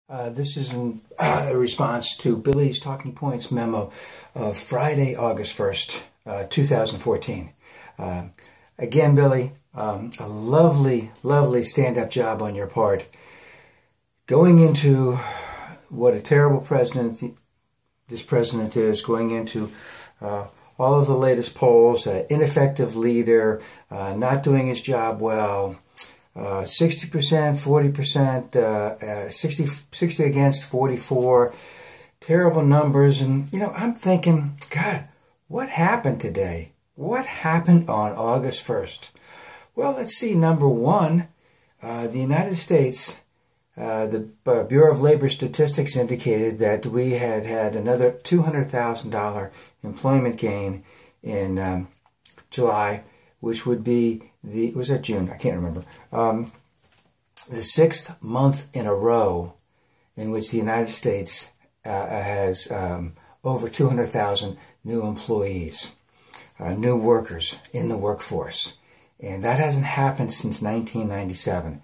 This is in response to Billy's Talking Points memo of Friday, August 1st, 2014. Again, Billy, a lovely, lovely stand-up job on your part. Going into what a terrible president this president is, going into all of the latest polls, ineffective leader, not doing his job well, 60%, 40%, 60 against 44, terrible numbers. And, I'm thinking, God, what happened today? What happened on August 1st? Well, let's see. Number one, the United States, the Bureau of Labor Statistics indicated that we had another $200,000 employment gain in July, which would be was that June? I can't remember. The sixth month in a row in which the United States has over 200,000 new employees, new workers in the workforce. And that hasn't happened since 1997.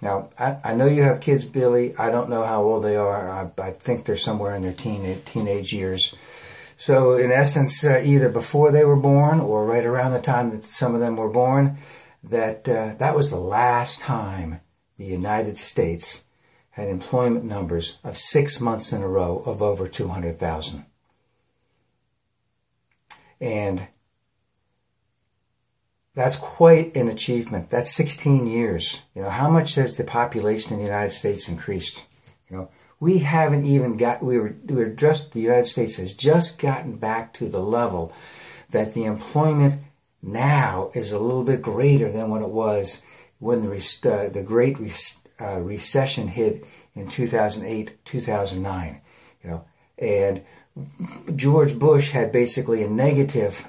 Now, I know you have kids, Billy. I don't know how old they are. I think they're somewhere in their teenage years. So, in essence, either before they were born or right around the time that some of them were born, that was the last time the United States had employment numbers of 6 months in a row of over 200,000. And that's quite an achievement. That's 16 years. How much has the population in the United States increased? We haven't even got, the United States has just gotten back to the level that the employment now is a little bit greater than what it was when the Great Recession hit in 2008, 2009. And George Bush had basically a negative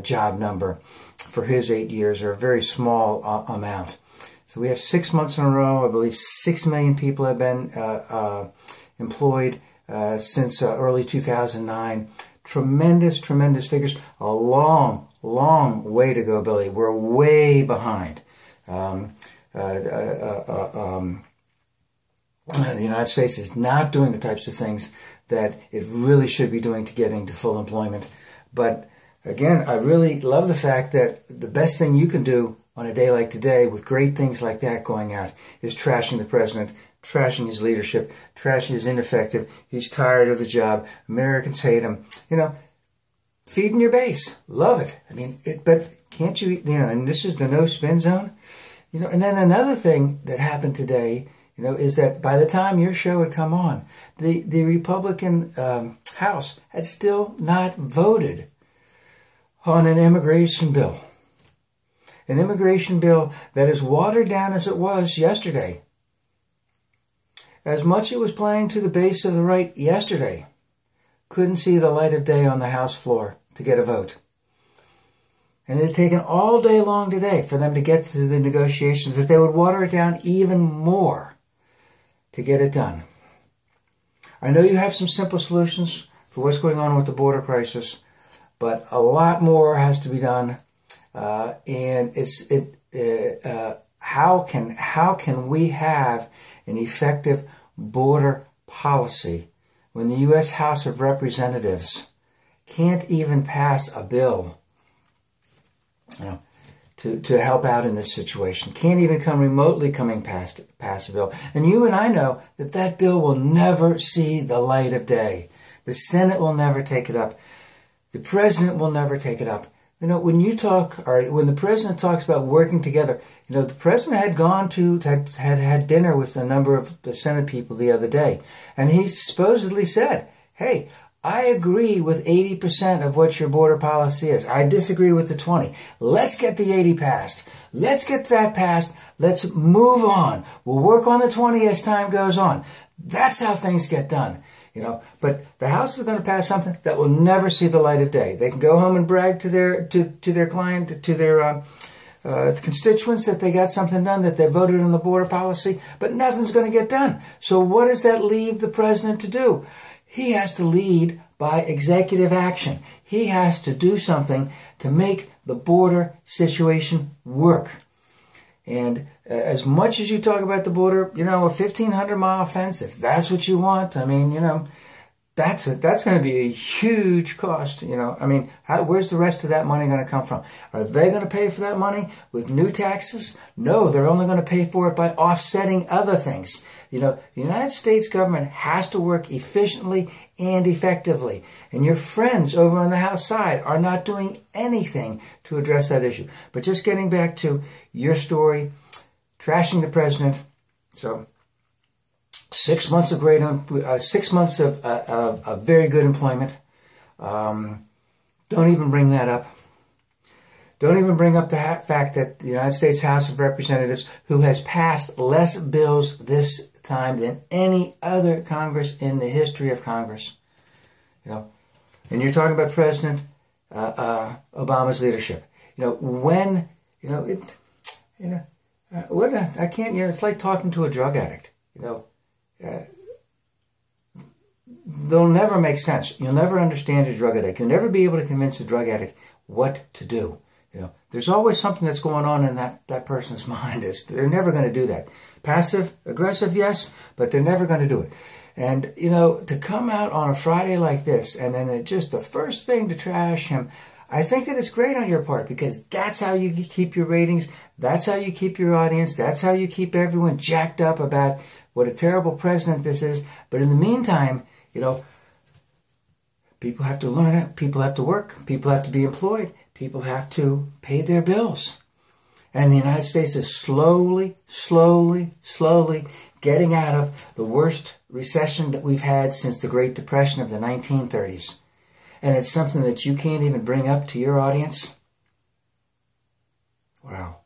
job number for his 8 years, or a very small amount. So we have 6 months in a row. I believe 6 million people have been employed since early 2009. Tremendous, tremendous figures. A long, long way to go, Billy. We're way behind. The United States is not doing the types of things that it really should be doing to get into full employment. But again, I really love the fact that the best thing you can do on a day like today, with great things like that going out, is trashing the president, trashing his leadership, trashing his ineffective. He's tired of the job. Americans hate him. Feeding your base. Love it. But can't you, and this is the no spin zone. And then another thing that happened today, is that by the time your show had come on, the Republican House had still not voted on an immigration bill. An immigration bill that is watered down as it was yesterday. As much it was playing to the base of the right yesterday, couldn't see the light of day on the House floor to get a vote. And it had taken all day long today for them to get to the negotiations that they would water it down even more to get it done. I know you have some simple solutions for what's going on with the border crisis, but a lot more has to be done. How can we have an effective border policy when the U.S. House of Representatives can't even pass a bill to help out in this situation? Can't even come remotely pass a bill. And you and I know that bill will never see the light of day. The Senate will never take it up. The President will never take it up. When when the President talks about working together, the President had dinner with a number of the Senate people the other day, and he supposedly said, hey, I agree with 80% of what your border policy is. I disagree with the 20. Let's get the 80 passed. Let's get that passed. Let's move on. We'll work on the 20 as time goes on. That's how things get done. But the House is going to pass something that will never see the light of day. They can go home and brag to their client, to their constituents that they got something done, that they voted on the border policy, but nothing's going to get done. So what does that leave the president to do? He has to lead by executive action. He has to do something to make the border situation work. And as much as you talk about the border, you know, a 1,500-mile fence, if that's what you want, I mean, you know, that's going to be a huge cost, you know. I mean, where's the rest of that money going to come from? Are they going to pay for that money with new taxes? No, they're only going to pay for it by offsetting other things. You know, the United States government has to work efficiently and effectively. And your friends over on the House side are not doing anything to address that issue. But just getting back to your story, trashing the president. So 6 months of 6 months of very good employment. Don't even bring that up. Don't even bring up the fact that the United States House of Representatives, who has passed less bills this time than any other Congress in the history of Congress, you know, and you're talking about President Obama's leadership. You know, when, you know, I can't, you know, it's like talking to a drug addict, you know. They'll never make sense. You'll never understand a drug addict. You'll never be able to convince a drug addict what to do. You know, there's always something that's going on in that person's mind. They're never going to do that. Passive, aggressive, yes, but they're never going to do it. And, you know, to come out on a Friday like this and then just the first thing to trash him, I think that it's great on your part, because that's how you keep your ratings. That's how you keep your audience. That's how you keep everyone jacked up about what a terrible president this is. But in the meantime, you know, people have to learn it. People have to work. People have to be employed. People have to pay their bills. And the United States is slowly, slowly, slowly getting out of the worst recession that we've had since the Great Depression of the 1930s. And it's something that you can't even bring up to your audience. Wow.